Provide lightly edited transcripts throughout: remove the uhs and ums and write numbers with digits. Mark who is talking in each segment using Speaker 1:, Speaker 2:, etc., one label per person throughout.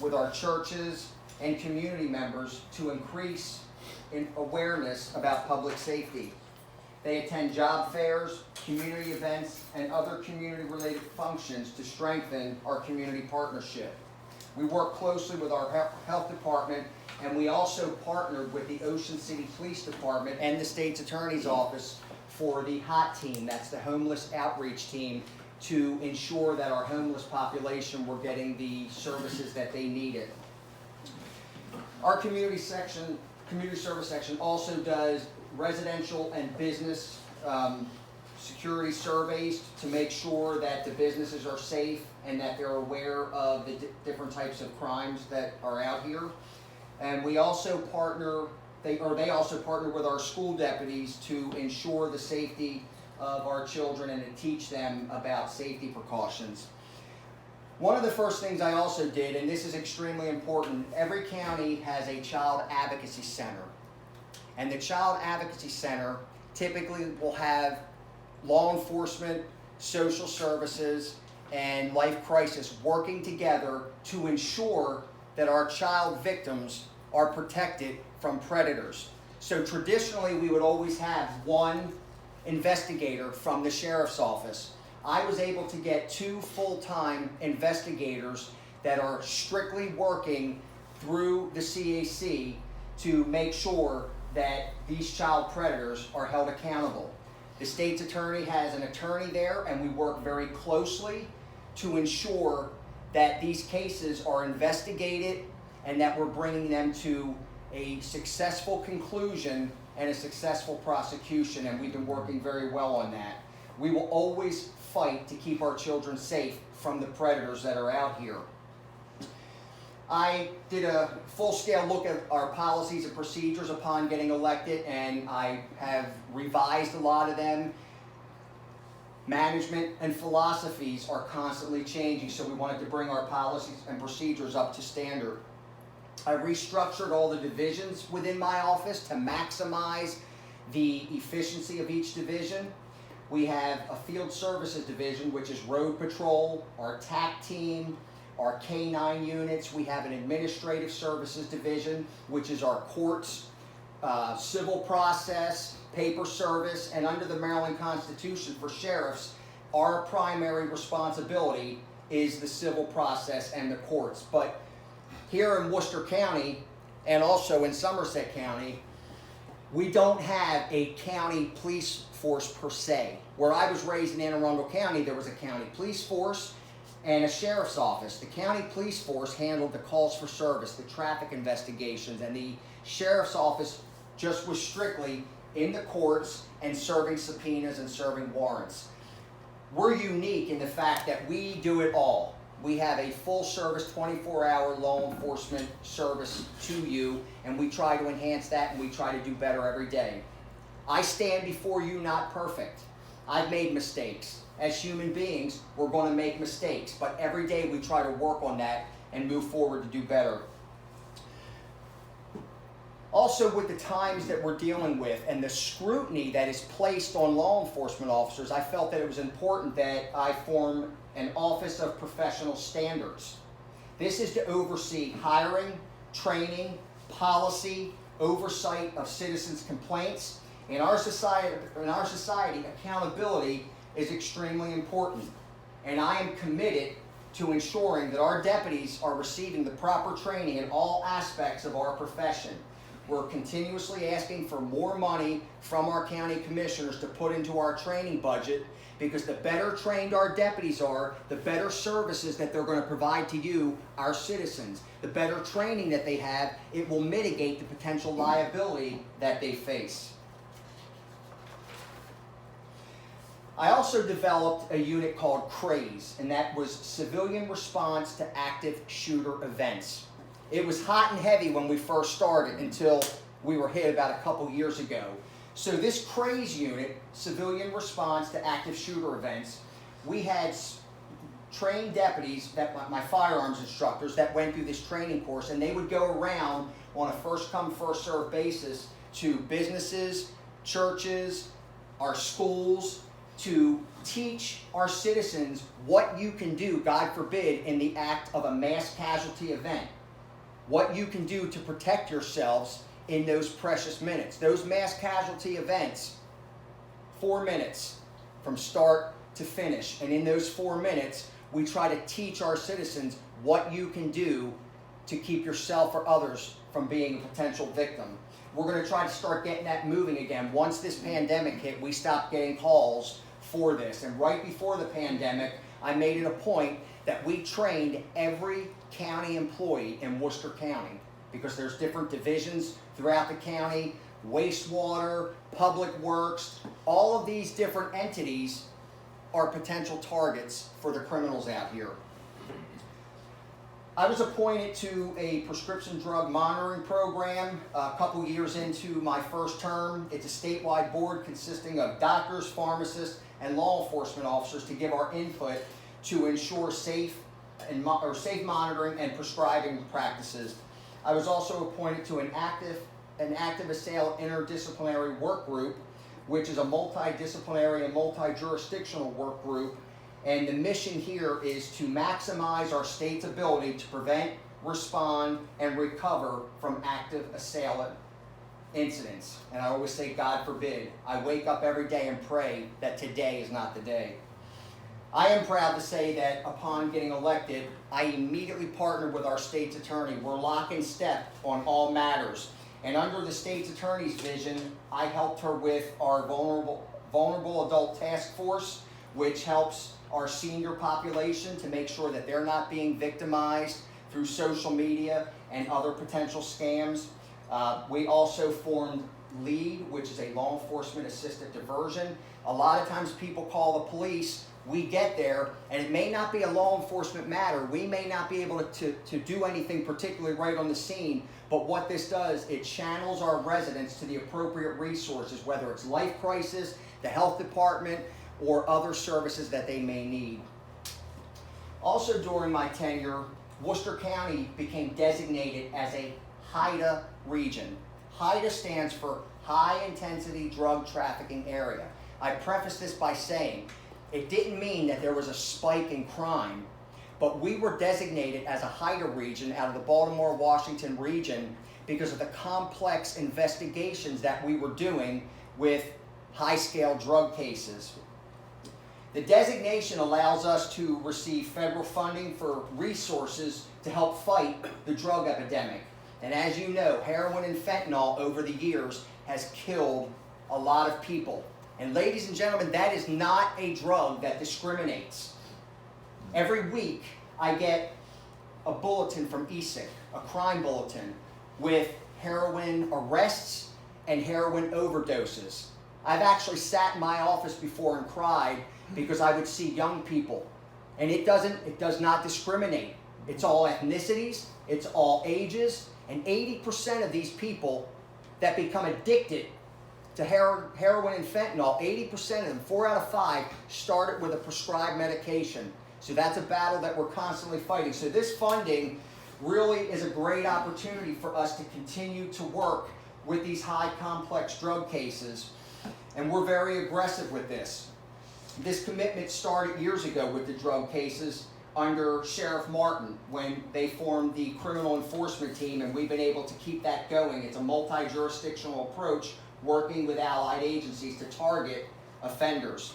Speaker 1: with our churches and community members to increase in awareness about public safety. They attend job fairs, community events, and other community-related functions to strengthen our community partnership. We work closely with our health department, and we also partnered with the Ocean City Police Department and the State's Attorney's Office for the HOT team, that's the homeless outreach team, to ensure that our homeless population were getting the services that they needed. Our community service section also does residential and business security surveys to make sure that the businesses are safe and that they're aware of the different types of crimes that are out here. And we also partner, they also partner with our school deputies to ensure the safety of our children and to teach them about safety precautions. One of the first things I also did, and this is extremely important, every county has a child advocacy center. And the child advocacy center typically will have law enforcement, social services, and life crisis working together to ensure that our child victims are protected from predators. So traditionally we would always have one investigator from the sheriff's office. I was able to get 2 full-time investigators that are strictly working through the CAC to make sure that these child predators are held accountable. The state's attorney has an attorney there, and we work very closely to ensure that these cases are investigated and that we're bringing them to a successful conclusion and a successful prosecution, and we've been working very well on that. We will always fight to keep our children safe from the predators that are out here. I did a full-scale look at our policies and procedures upon getting elected, and I have revised a lot of them. Management and philosophies are constantly changing, so we wanted to bring our policies and procedures up to standard. I restructured all the divisions within my office to maximize the efficiency of each division. We have a field services division, which is road patrol, our TAC team, our K-9 units. We have an administrative services division, which is our courts, civil process, paper service, and under the Maryland Constitution for sheriffs, our primary responsibility is the civil process and the courts. But here in Worcester County, and also in Somerset County, we don't have a county police force per se. Where I was raised in Anne Arundel County, there was a county police force and a sheriff's office. The county police force handled the calls for service, the traffic investigations, and the sheriff's office just was strictly in the courts and serving subpoenas and serving warrants. We're unique in the fact that we do it all. We have a full service 24-hour law enforcement service to you, and we try to enhance that, and we try to do better every day. I stand before you not perfect. I've made mistakes. As human beings, we're going to make mistakes, but every day we try to work on that and move forward to do better. Also, with the times that we're dealing with and the scrutiny that is placed on law enforcement officers, I felt that it was important that I form an Office of Professional Standards. This is to oversee hiring, training, policy, oversight of citizens' complaints. In our society, accountability is extremely important, and I am committed to ensuring that our deputies are receiving the proper training in all aspects of our profession. We're continuously asking for more money from our county commissioners to put into our training budget, because the better trained our deputies are, the better services that they're going to provide to you, our citizens. The better training that they have, it will mitigate the potential liability that they face. I also developed a unit called CRAZE, and that was Civilian Response to Active Shooter Events. It was hot and heavy when we first started until we were hit about a couple years ago. So this CRAZE unit, Civilian Response to Active Shooter Events, we had trained deputies, my firearms instructors, that went through this training course, and they would go around on a first-come, first-served basis to businesses, churches, our schools, to teach our citizens what you can do, God forbid, in the act of a mass casualty event. What you can do to protect yourselves in those precious minutes. Those mass casualty events, 4 minutes from start to finish. And in those 4 minutes, we try to teach our citizens what you can do to keep yourself or others from being a potential victim. We're going to try to start getting that moving again. Once this pandemic hit, we stopped getting calls for this. And right before the pandemic, I made it a point that we trained every county employee in Worcester County, because there's different divisions throughout the county, wastewater, public works, all of these different entities are potential targets for the criminals out here. I was appointed to a prescription drug monitoring program a couple years into my first term. It's a statewide board consisting of doctors, pharmacists, and law enforcement officers to give our input to ensure safe monitoring and prescribing practices. I was also appointed to an active assailant interdisciplinary work group, which is a multidisciplinary and multi-jurisdictional work group. And the mission here is to maximize our state's ability to prevent, respond, and recover from active assailant incidents. And I always say, God forbid. I wake up every day and pray that today is not the day. I am proud to say that upon getting elected, I immediately partnered with our state's attorney. We're lock in step on all matters. And under the state's attorney's vision, I helped her with our vulnerable adult task force, which helps our senior population to make sure that they're not being victimized through social media and other potential scams. We also formed LEAD, which is a law enforcement assisted diversion. A lot of times people call the police, we get there, and it may not be a law enforcement matter. We may not be able to do anything particularly right on the scene, but what this does, it channels our residents to the appropriate resources, whether it's life crisis, the health department, or other services that they may need. Also during my tenure, Worcester County became designated as a HIDTA region. HIDTA stands for High Intensity Drug Trafficking Area. I preface this by saying it didn't mean that there was a spike in crime, but we were designated as a HIDTA region out of the Baltimore-Washington region because of the complex investigations that we were doing with high-scale drug cases. The designation allows us to receive federal funding for resources to help fight the drug epidemic. And as you know, heroin and fentanyl over the years has killed a lot of people. And ladies and gentlemen, that is not a drug that discriminates. Every week I get a bulletin from ESIC, a crime bulletin, with heroin arrests and heroin overdoses. I've actually sat in my office before and cried because I would see young people, and it does not discriminate. It's all ethnicities, it's all ages, and 80% of these people that become addicted to heroin and fentanyl, 80% of them, 4 out of 5, started with a prescribed medication. So that's a battle that we're constantly fighting. So this funding really is a great opportunity for us to continue to work with these high complex drug cases, and we're very aggressive with this. This commitment started years ago with the drug cases under Sheriff Martin when they formed the criminal enforcement team, and we've been able to keep that going. It's a multi-jurisdictional approach working with allied agencies to target offenders.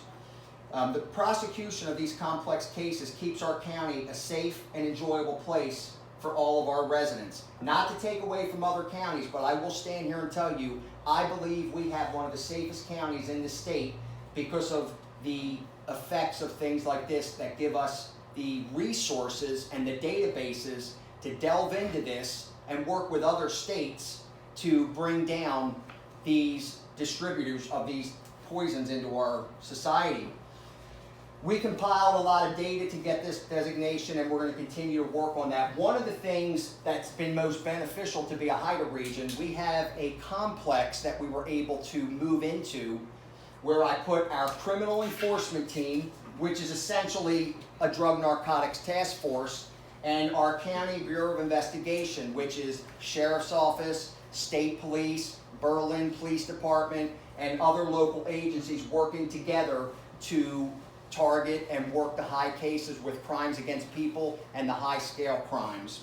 Speaker 1: The prosecution of these complex cases keeps our county a safe and enjoyable place for all of our residents. Not to take away from other counties, but I will stand here and tell you, I believe we have one of the safest counties in the state because of the effects of things like this that give us the resources and the databases to delve into this and work with other states to bring down these distributors of these poisons into our society. We compiled a lot of data to get this designation, and we're going to continue to work on that. One of the things that's been most beneficial to be a HIDTA region, we have a complex that we were able to move into where I put our criminal enforcement team, which is essentially a drug narcotics task force, and our County Bureau of Investigation, which is Sheriff's Office, State Police, Berlin Police Department, and other local agencies working together to target and work the high cases with crimes against people and the high-scale crimes.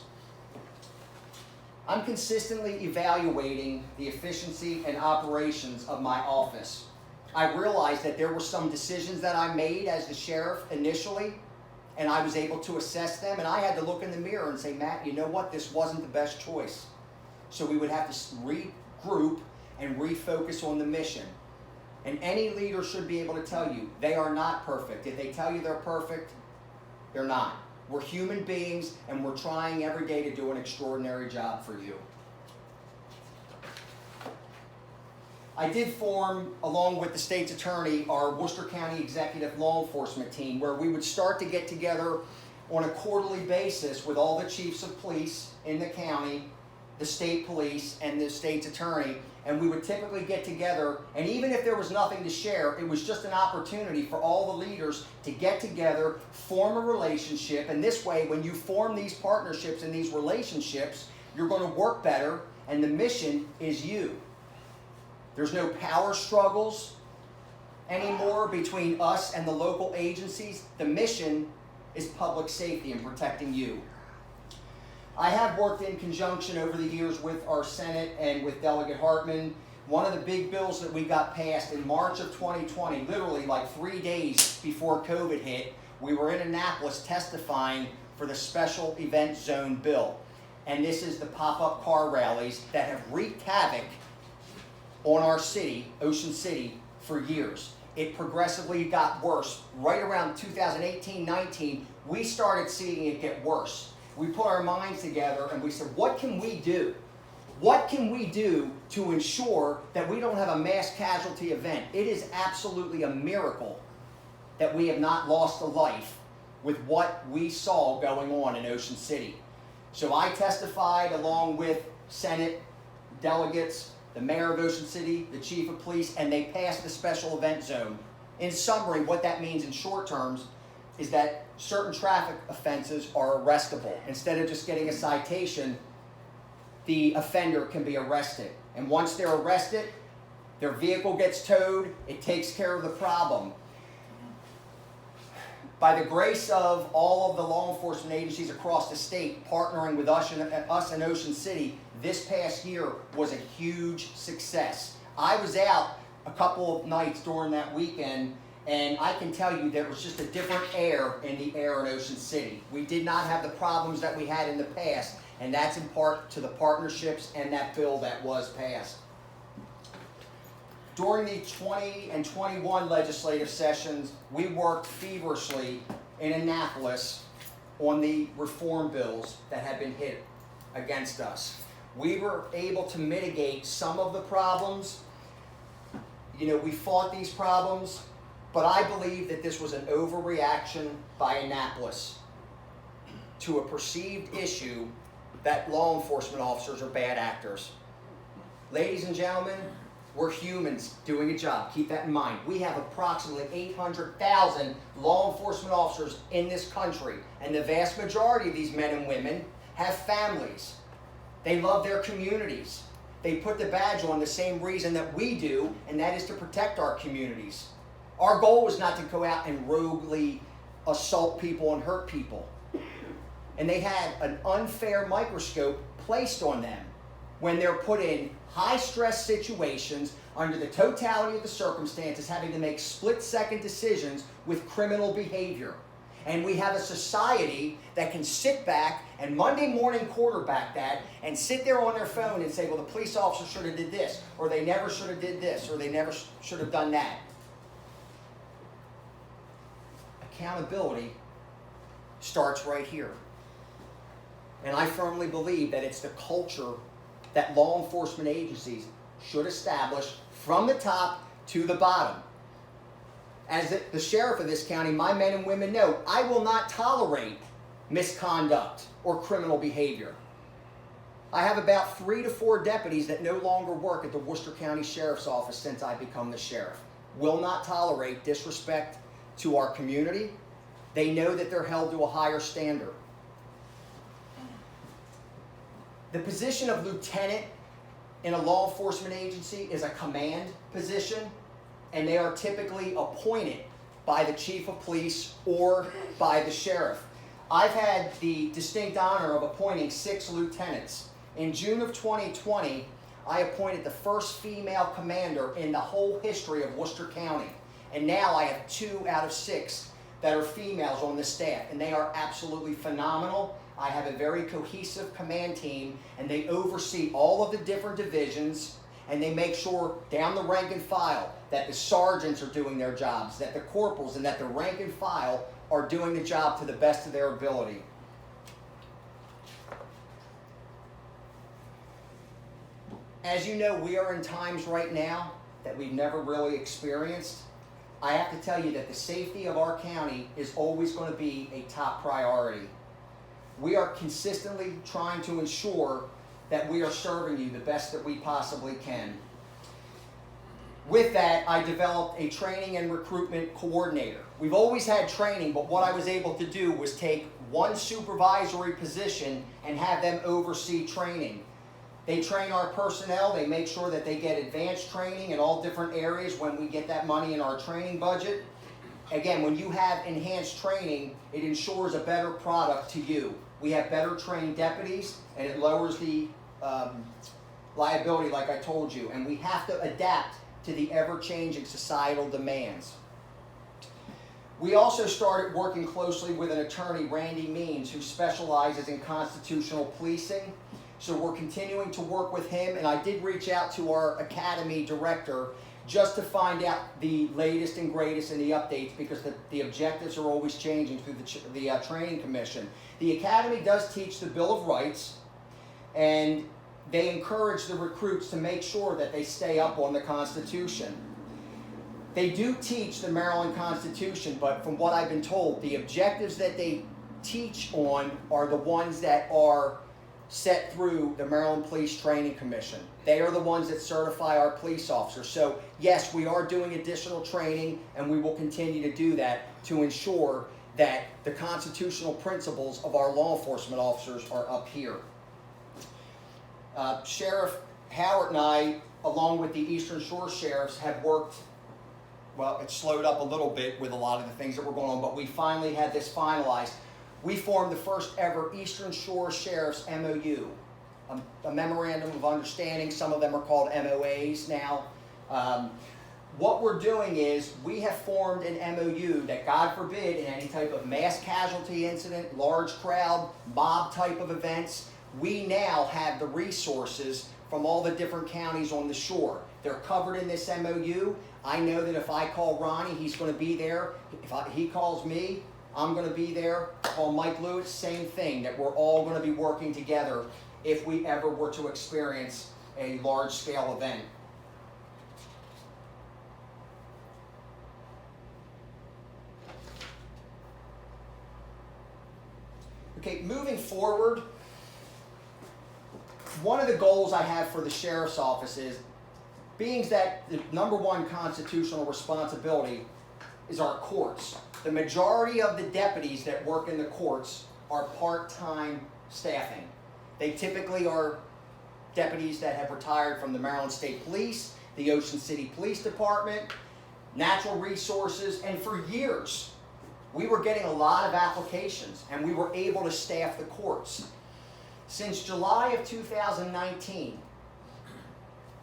Speaker 1: I'm consistently evaluating the efficiency and operations of my office. I realized that there were some decisions that I made as the sheriff initially, and I was able to assess them, and I had to look in the mirror and say, Matt, you know what, this wasn't the best choice. So we would have to regroup and refocus on the mission. And any leader should be able to tell you, they are not perfect. If they tell you they're perfect, they're not. We're human beings, and we're trying every day to do an extraordinary job for you. I did form, along with the state's attorney, our Worcester County Executive Law Enforcement Team, where we would start to get together on a quarterly basis with all the chiefs of police in the county, the state police, and the state's attorney, and we would typically get together, and even if there was nothing to share, it was just an opportunity for all the leaders to get together, form a relationship, and this way, when you form these partnerships and these relationships, you're going to work better, and the mission is you. There's no power struggles anymore between us and the local agencies. The mission is public safety and protecting you. I have worked in conjunction over the years with our Senate and with Delegate Hartman. One of the big bills that we got passed in March of 2020, literally like 3 days before COVID hit, we were in Annapolis testifying for the Special Event Zone bill. And this is the pop-up car rallies that have wreaked havoc on our city, Ocean City, for years. It progressively got worse. Right around 2018-19, we started seeing it get worse. We put our minds together and we said, what can we do? What can we do to ensure that we don't have a mass casualty event? It is absolutely a miracle that we have not lost a life with what we saw going on in Ocean City. So I testified along with Senate delegates, the mayor of Ocean City, the chief of police, and they passed the special event zone. In summary, what that means in short terms is that certain traffic offenses are arrestable. Instead of just getting a citation, the offender can be arrested. And once they're arrested, their vehicle gets towed, it takes care of the problem. By the grace of all of the law enforcement agencies across the state partnering with us in Ocean City, this past year was a huge success. I was out a couple of nights during that weekend, and I can tell you there was just a different air in the air in Ocean City. We did not have the problems that we had in the past, and that's in part to the partnerships and that bill that was passed. During the 20 and 21 legislative sessions, we worked feverishly in Annapolis on the reform bills that had been hit against us. We were able to mitigate some of the problems. You know, we fought these problems, but I believe that this was an overreaction by Annapolis to a perceived issue that law enforcement officers are bad actors. Ladies and gentlemen, we're humans doing a job. Keep that in mind. We have approximately 800,000 law enforcement officers in this country, and the vast majority of these men and women have families. They love their communities. They put the badge on the same reason that we do, and that is to protect our communities. Our goal was not to go out and roguely assault people and hurt people. And they had an unfair microscope placed on them when they're put in high-stress situations under the totality of the circumstances, having to make split-second decisions with criminal behavior. And we have a society that can sit back and Monday morning quarterback that and sit there on their phone and say, well, the police officer should have did this, or they never should have did this, or they never should have done that. Accountability starts right here. And I firmly believe that it's the culture that law enforcement agencies should establish from the top to the bottom. As the sheriff of this county, my men and women know, I will not tolerate misconduct or criminal behavior. I have about 3 to 4 deputies that no longer work at the Worcester County Sheriff's Office since I become the sheriff. Will not tolerate disrespect to our community. They know that they're held to a higher standard. The position of lieutenant in a law enforcement agency is a command position, and they are typically appointed by the chief of police or by the sheriff. I've had the distinct honor of appointing 6 lieutenants. In June of 2020, I appointed the first female commander in the whole history of Worcester County. And now I have 2 out of 6 that are females on the staff, and they are absolutely phenomenal. I have a very cohesive command team, and they oversee all of the different divisions, and they make sure down the rank and file that the sergeants are doing their jobs, that the corporals and that the rank and file are doing the job to the best of their ability. As you know, we are in times right now that we've never really experienced. I have to tell you that the safety of our county is always going to be a top priority. We are consistently trying to ensure that we are serving you the best that we possibly can. With that, I developed a training and recruitment coordinator. We've always had training, but what I was able to do was take one supervisory position and have them oversee training. They train our personnel, they make sure that they get advanced training in all different areas when we get that money in our training budget. Again, when you have enhanced training, it ensures a better product to you. We have better trained deputies, and it lowers the liability, like I told you, and we have to adapt to the ever-changing societal demands. We also started working closely with an attorney, Randy Means, who specializes in constitutional policing. So we're continuing to work with him, and I did reach out to our academy director just to find out the latest and greatest in the updates, because the objectives are always changing through the training commission. The academy does teach the Bill of Rights, and they encourage the recruits to make sure that they stay up on the Constitution. They do teach the Maryland Constitution, but from what I've been told, the objectives that they teach on are the ones that are set through the Maryland Police Training Commission. They are the ones that certify our police officers. So yes, we are doing additional training, and we will continue to do that to ensure that the constitutional principles of our law enforcement officers are up here. Sheriff Howard and I, along with the Eastern Shore Sheriffs, have worked, well, it slowed up a little bit with a lot of the things that were going on, but we finally had this finalized. We formed the first ever Eastern Shore Sheriff's MOU, a Memorandum of Understanding. Some of them are called MOAs now. What we're doing is we have formed an MOU that, God forbid, in any type of mass casualty incident, large crowd, mob type of events, we now have the resources from all the different counties on the shore. They're covered in this MOU. I know that if I call Ronnie, he's going to be there. If he calls me, I'm going to be there. Call Mike Lewis, same thing, that we're all going to be working together if we ever were to experience a large-scale event. Okay, moving forward, one of the goals I have for the Sheriff's Office is, being that the #1 constitutional responsibility is our courts. The majority of the deputies that work in the courts are part-time staffing. They typically are deputies that have retired from the Maryland State Police, the Ocean City Police Department, Natural Resources, and for years we were getting a lot of applications, and we were able to staff the courts. Since July of 2019,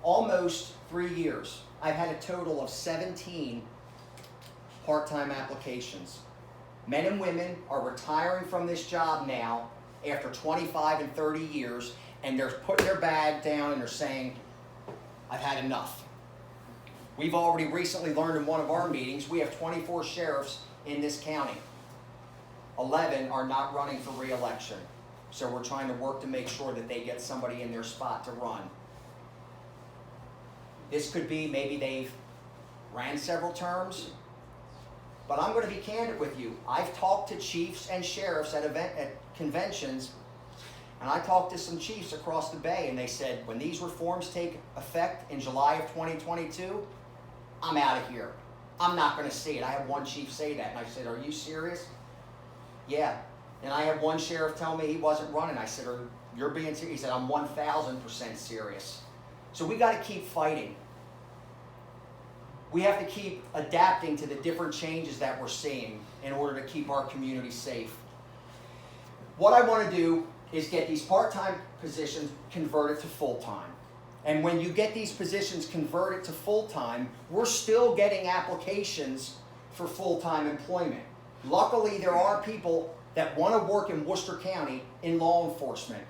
Speaker 1: almost 3 years, I've had a total of 17 part-time applications. Men and women are retiring from this job now after 25 and 30 years, and they're putting their bag down and they're saying, I've had enough. We've already recently learned in one of our meetings, we have 24 sheriffs in this county. 11 are not running for re-election. So we're trying to work to make sure that they get somebody in their spot to run. This could be maybe they've ran several terms, but I'm going to be candid with you. I've talked to chiefs and sheriffs at conventions, and I talked to some chiefs across the bay, and they said, when these reforms take effect in July of 2022, I'm out of here. I'm not going to see it. I had one chief say that, and I said, are you serious? Yeah. And I had one sheriff tell me he wasn't running. I said, you're being serious? He said, I'm 1,000% serious. So we got to keep fighting. we have to keep adapting to the different changes that we're seeing in order to keep our community safe. What I want to do is get these part-time positions converted to full-time. And when you get these positions converted to full-time, we're still getting applications for full-time employment. Luckily, there are people that want to work in Worcester County in law enforcement.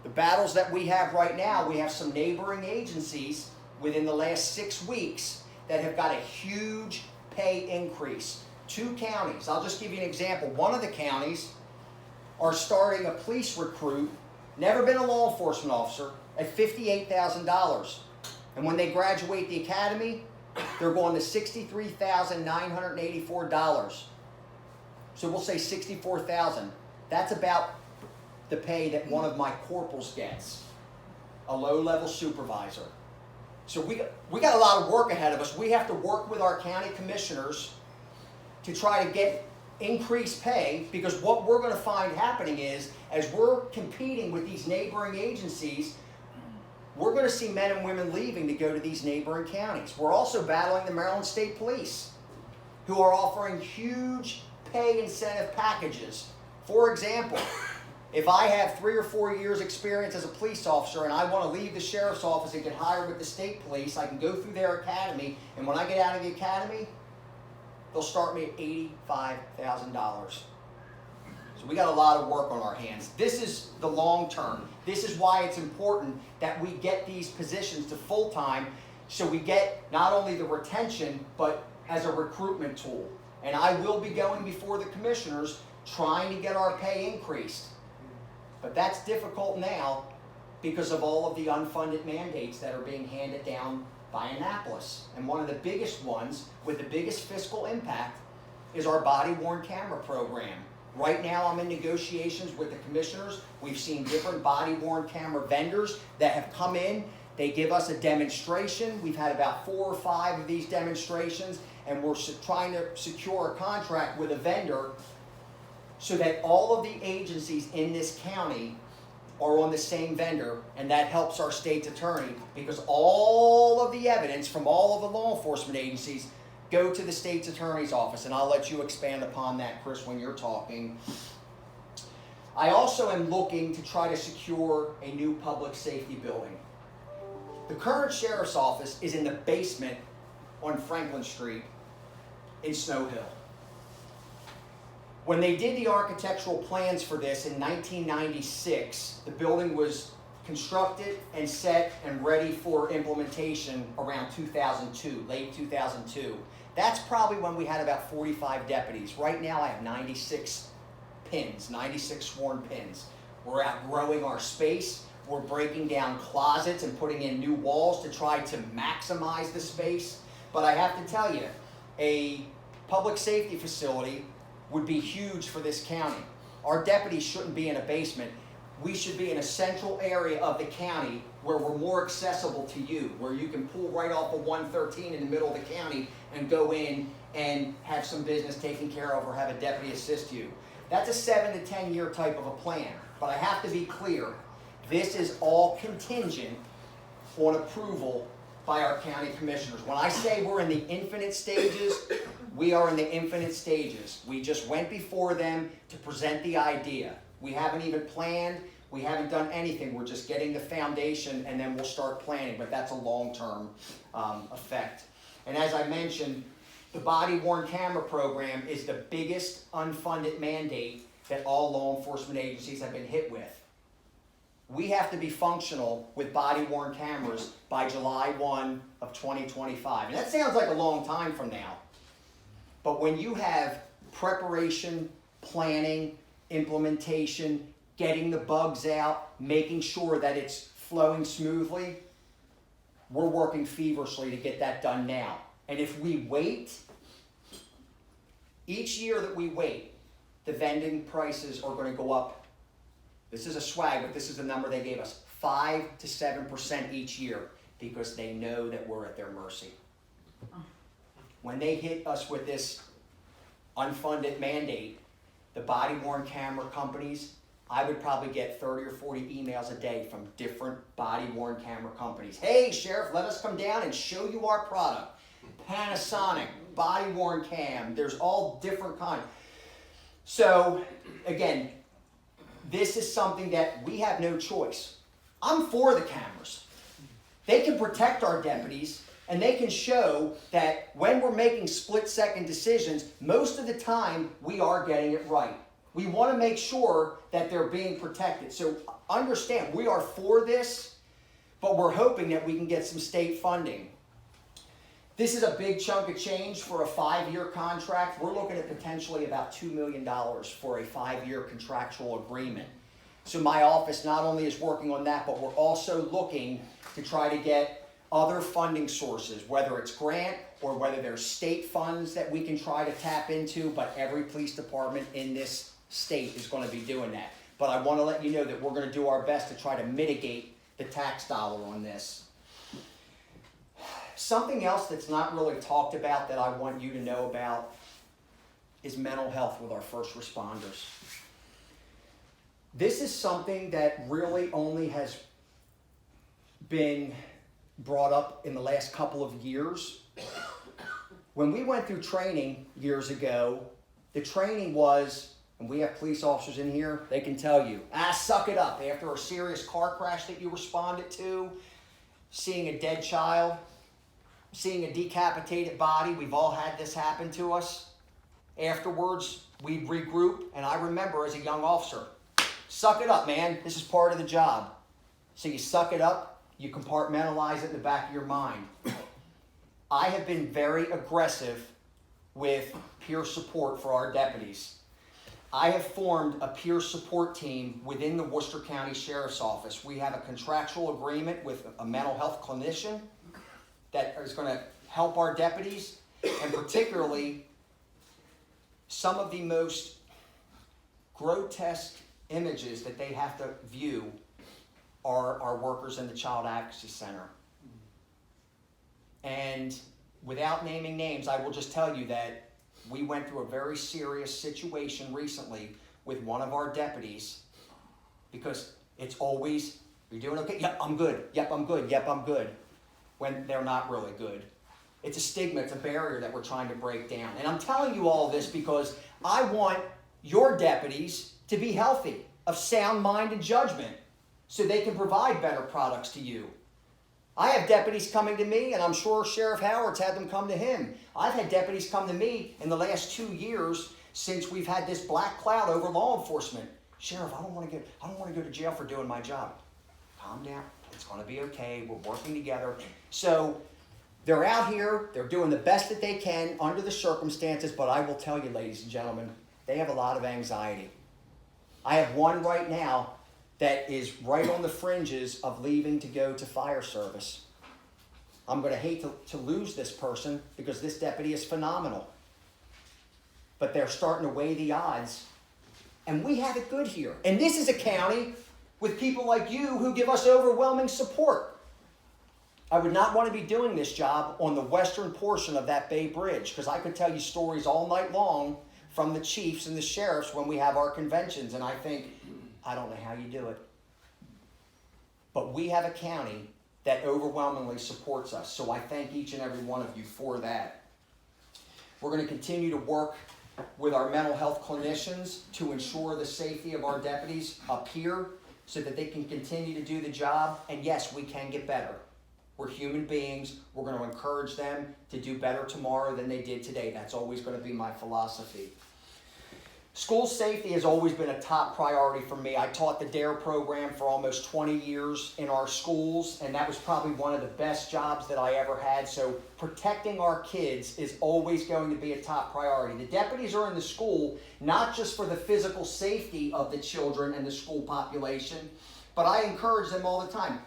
Speaker 1: The battles that we have right now, we have some neighboring agencies within the last 6 weeks that have got a huge pay increase. 2 counties, I'll just give you an example. One of the counties are starting a police recruit, never been a law enforcement officer, at $58,000. And when they graduate the academy, they're going to $63,984. So we'll say $64,000. That's about the pay that one of my corporals gets, a low-level supervisor. So we got a lot of work ahead of us. We have to work with our county commissioners to try to get increased pay, because what we're going to find happening is, as we're competing with these neighboring agencies, we're going to see men and women leaving to go to these neighboring counties. We're also battling the Maryland State Police, who are offering huge pay incentive packages. For example, if I have 3 or 4 years experience as a police officer and I want to leave the sheriff's office and get hired with the state police, I can go through their academy, and when I get out of the academy, they'll start me at $85,000. So we got a lot of work on our hands. This is the long term. This is why it's important that we get these positions to full-time, so we get not only the retention, but as a recruitment tool. And I will be going before the commissioners trying to get our pay increased. But that's difficult now because of all of the unfunded mandates that are being handed down by Annapolis. And one of the biggest ones with the biggest fiscal impact is our body-worn camera program. Right now I'm in negotiations with the commissioners. We've seen different body-worn camera vendors that have come in. They give us a demonstration. We've had about 4 or 5 of these demonstrations, and we're trying to secure a contract with a vendor so that all of the agencies in this county are on the same vendor, and that helps our state's attorney, because all of the evidence from all of the law enforcement agencies go to the state's attorney's office, and I'll let you expand upon that, Chris, when you're talking. I also am looking to try to secure a new public safety building. The current sheriff's office is in the basement on Franklin Street in Snow Hill. When they did the architectural plans for this in 1996, the building was constructed and set and ready for implementation around 2002, late 2002. That's probably when we had about 45 deputies. Right now I have 96 pins, 96 sworn pins. We're outgrowing our space. We're breaking down closets and putting in new walls to try to maximize the space. But I have to tell you, a public safety facility would be huge for this county. Our deputies shouldn't be in a basement. We should be in a central area of the county where we're more accessible to you, where you can pull right off of 113 in the middle of the county and go in and have some business taken care of or have a deputy assist you. That's a 7 to 10 year type of a plan. But I have to be clear, this is all contingent on approval by our county commissioners. When I say we're in the infinite stages, we are in the infinite stages. We just went before them to present the idea. We haven't even planned, we haven't done anything. We're just getting the foundation, and then we'll start planning, but that's a long-term effect. And as I mentioned, the body-worn camera program is the biggest unfunded mandate that all law enforcement agencies have been hit with. We have to be functional with body-worn cameras by July 1 of 2025. And that sounds like a long time from now. But when you have preparation, planning, implementation, getting the bugs out, making sure that it's flowing smoothly, we're working feverishly to get that done now. And if we wait, each year that we wait, the vending prices are going to go up. This is a swag, but this is the number they gave us, 5 to 7% each year, because they know that we're at their mercy. When they hit us with this unfunded mandate, the body-worn camera companies, I would probably get 30 or 40 emails a day from different body-worn camera companies. Hey, Sheriff, let us come down and show you our product. Panasonic, body-worn cam. There's all different kinds. So, again, this is something that we have no choice. I'm for the cameras. They can protect our deputies, and they can show that when we're making split-second decisions, most of the time we are getting it right. We want to make sure that they're being protected. So understand, we are for this, but we're hoping that we can get some state funding. This is a big chunk of change for a 5-year contract. We're looking at potentially about $2 million for a 5-year contractual agreement. So my office not only is working on that, but we're also looking to try to get other funding sources, whether it's grant or whether there's state funds that we can try to tap into, but every police department in this state is going to be doing that. But I want to let you know that we're going to do our best to try to mitigate the tax dollar on this. Something else that's not really talked about that I want you to know about is mental health with our first responders. This is something that really only has been brought up in the last couple of years. When we went through training years ago, the training was, and we have police officers in here, they can tell you, suck it up. After a serious car crash that you responded to, seeing a dead child, seeing a decapitated body, we've all had this happen to us. Afterwards, we'd regroup, and I remember as a young officer, suck it up, man. This is part of the job. So you suck it up, you compartmentalize it in the back of your mind. I have been very aggressive with peer support for our deputies. I have formed a peer support team within the Worcester County Sheriff's Office. We have a contractual agreement with a mental health clinician that is going to help our deputies, and particularly some of the most grotesque images that they have to view are our workers in the Child Advocacy Center. And without naming names, I will just tell you that we went through a very serious situation recently with one of our deputies, because it's always, you're doing okay? Yep, I'm good. Yep, I'm good. Yep, I'm good. When they're not really good. It's a stigma, it's a barrier that we're trying to break down. And I'm telling you all this because I want your deputies to be healthy, of sound mind and judgment, so they can provide better products to you. I have deputies coming to me, and I'm sure Sheriff Howard's had them come to him. I've had deputies come to me in the last 2 years since we've had this black cloud over law enforcement. Sheriff, I don't want to go to jail for doing my job. Calm down. It's going to be okay. We're working together. So they're out here. They're doing the best that they can under the circumstances. But I will tell you, ladies and gentlemen, they have a lot of anxiety. I have one right now that is right on the fringes of leaving to go to fire service. I'm going to hate to lose this person because this deputy is phenomenal. But they're starting to weigh the odds. And we have it good here. And this is a county with people like you who give us overwhelming support. I would not want to be doing this job on the western portion of that Bay Bridge, because I could tell you stories all night long from the chiefs and the sheriffs when we have our conventions, and I think, I don't know how you do it. But we have a county that overwhelmingly supports us, so I thank each and every one of you for that. We're going to continue to work with our mental health clinicians to ensure the safety of our deputies up here, so that they can continue to do the job. And yes, we can get better. We're human beings. We're going to encourage them to do better tomorrow than they did today. That's always going to be my philosophy. School safety has always been a top priority for me. I taught the DARE program for almost 20 years in our schools, and that was probably one of the best jobs that I ever had. So protecting our kids is always going to be a top priority. The deputies are in the school not just for the physical safety of the children and the school population, but I encourage them all the time.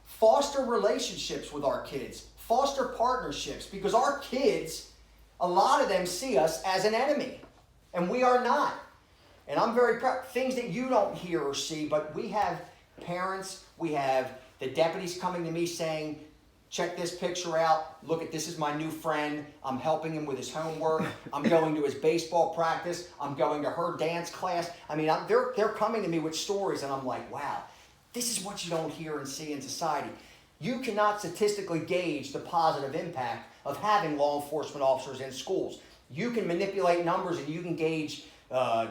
Speaker 1: Foster relationships with our kids. Foster partnerships, because our kids, a lot of them see us as an enemy, and we are not. And I'm very proud. Things that you don't hear or see, but we have parents, we have the deputies coming to me saying, check this picture out. Look at, this is my new friend. I'm helping him with his homework. I'm going to his baseball practice. I'm going to her dance class. I mean, they're coming to me with stories, and I'm like, wow, this is what you don't hear and see in society. You cannot statistically gauge the positive impact of having law enforcement officers in schools. You can manipulate numbers and you can gauge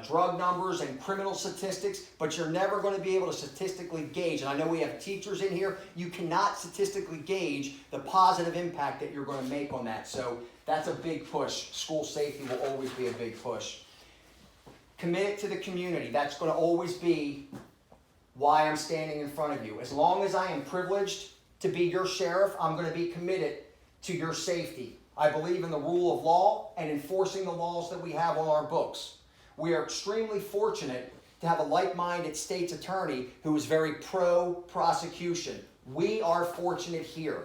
Speaker 1: drug numbers and criminal statistics, but you're never going to be able to statistically gauge, and I know we have teachers in here, you cannot statistically gauge the positive impact that you're going to make on that. So that's a big push. School safety will always be a big push. Committed to the community. That's going to always be why I'm standing in front of you. As long as I am privileged to be your sheriff, I'm going to be committed to your safety. I believe in the rule of law and enforcing the laws that we have on our books. We are extremely fortunate to have a like-minded state's attorney who is very pro-prosecution. We are fortunate here.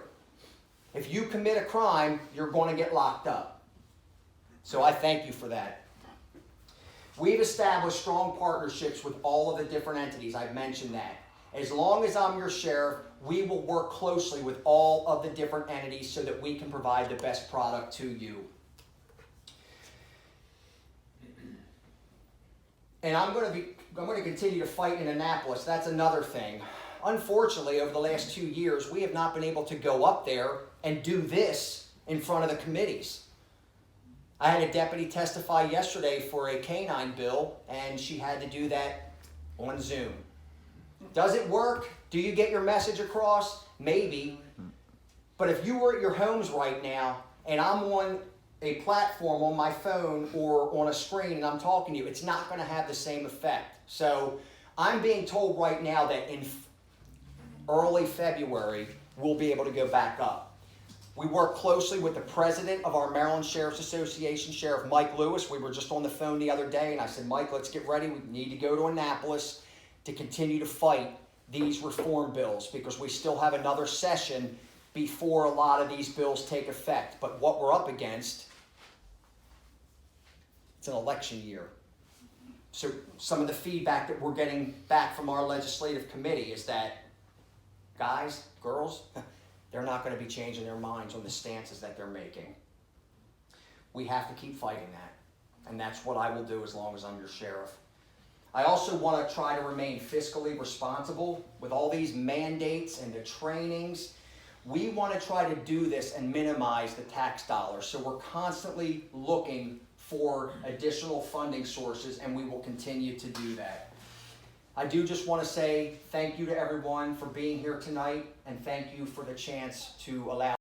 Speaker 1: If you commit a crime, you're going to get locked up. So I thank you for that. We've established strong partnerships with all of the different entities. I've mentioned that. As long as I'm your sheriff, we will work closely with all of the different entities so that we can provide the best product to you. And I'm going to continue to fight in Annapolis. That's another thing. Unfortunately, over the last 2 years, we have not been able to go up there and do this in front of the committees. I had a deputy testify yesterday for a canine bill, and she had to do that on Zoom. Does it work? Do you get your message across? Maybe. But if you were at your homes right now, and I'm on a platform on my phone or on a screen and I'm talking to you, it's not going to have the same effect. So I'm being told right now that in early February, we'll be able to go back up. We work closely with the president of our Maryland Sheriff's Association, Sheriff Mike Lewis. We were just on the phone the other day and I said, Mike, let's get ready. We need to go to Annapolis to continue to fight these reform bills because we still have another session before a lot of these bills take effect. But what we're up against, it's an election year. So some of the feedback that we're getting back from our legislative committee is that guys, girls, they're not going to be changing their minds on the stances that they're making. We have to keep fighting that. And that's what I will do as long as I'm your sheriff. I also want to try to remain fiscally responsible with all these mandates and the trainings. We want to try to do this and minimize the tax dollars. So we're constantly looking for additional funding sources, and we will continue to do that. I do just want to say thank you to everyone for being here tonight, and thank you for the chance to allow